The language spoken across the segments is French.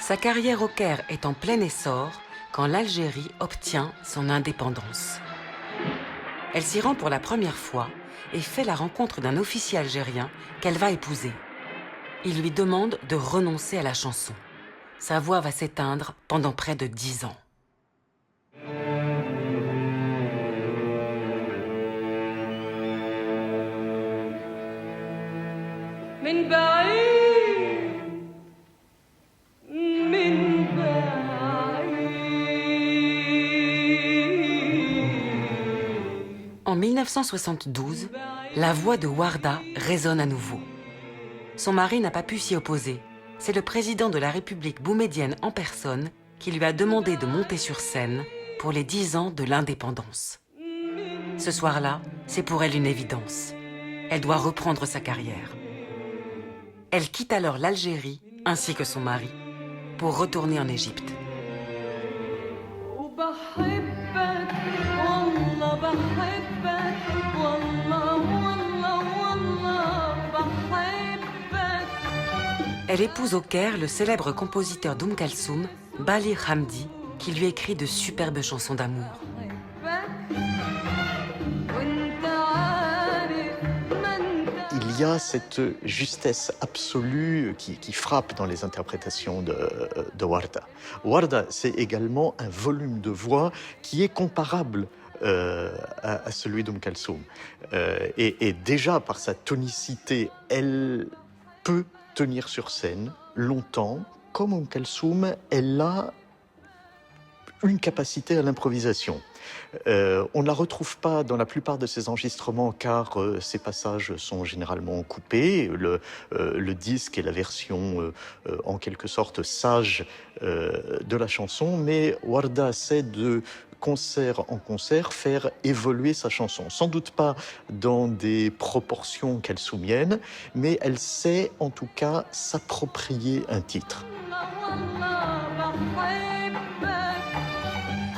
Sa carrière au Caire est en plein essor quand l'Algérie obtient son indépendance. Elle s'y rend pour la première fois et fait la rencontre d'un officier algérien qu'elle va épouser. Il lui demande de renoncer à la chanson. Sa voix va s'éteindre pendant près de 10 ans. En 1972, la voix de Warda résonne à nouveau. Son mari n'a pas pu s'y opposer. C'est le président de la République boumédienne en personne qui lui a demandé de monter sur scène pour les 10 ans de l'indépendance. Ce soir-là, c'est pour elle une évidence. Elle doit reprendre sa carrière. Elle quitte alors l'Algérie, ainsi que son mari, pour retourner en Égypte. Elle épouse au Caire le célèbre compositeur d'Oum Kalsoum, Bali Hamdi, qui lui écrit de superbes chansons d'amour. Il y a cette justesse absolue qui frappe dans les interprétations de Warda. Warda, c'est également un volume de voix qui est comparable à celui d'Oum Kalsoum. Et déjà, par sa tonicité, elle peut tenir sur scène longtemps. Comme Oum Kalsoum, elle a une capacité à l'improvisation. On ne la retrouve pas dans la plupart de ses enregistrements car ces passages sont généralement coupés. Le disque est la version en quelque sorte sage de la chanson, mais Warda sait de concert en concert faire évoluer sa chanson. Sans doute pas dans des proportions kalsoumiennes, mais elle sait en tout cas s'approprier un titre.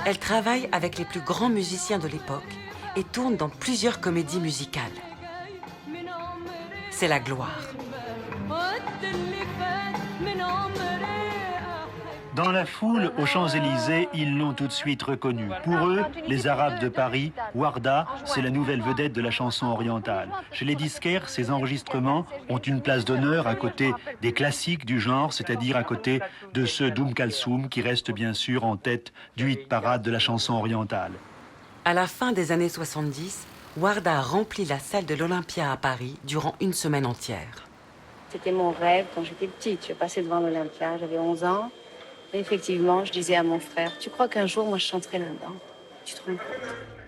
Elle travaille avec les plus grands musiciens de l'époque et tourne dans plusieurs comédies musicales. C'est la gloire. Dans la foule, aux Champs-Élysées, ils l'ont tout de suite reconnue. Pour eux, les Arabes de Paris, Warda, c'est la nouvelle vedette de la chanson orientale. Chez les disquaires, ces enregistrements ont une place d'honneur à côté des classiques du genre, c'est-à-dire à côté de ceux d'Oum Kalsoum, qui restent bien sûr en tête du hit parade de la chanson orientale. À la fin des années 70, Warda a rempli la salle de l'Olympia à Paris durant une semaine entière. C'était mon rêve quand j'étais petite. Je passais devant l'Olympia, j'avais 11 ans. Et effectivement, je disais à mon frère, tu crois qu'un jour, moi, je chanterai là-dedans? Tu te rends compte?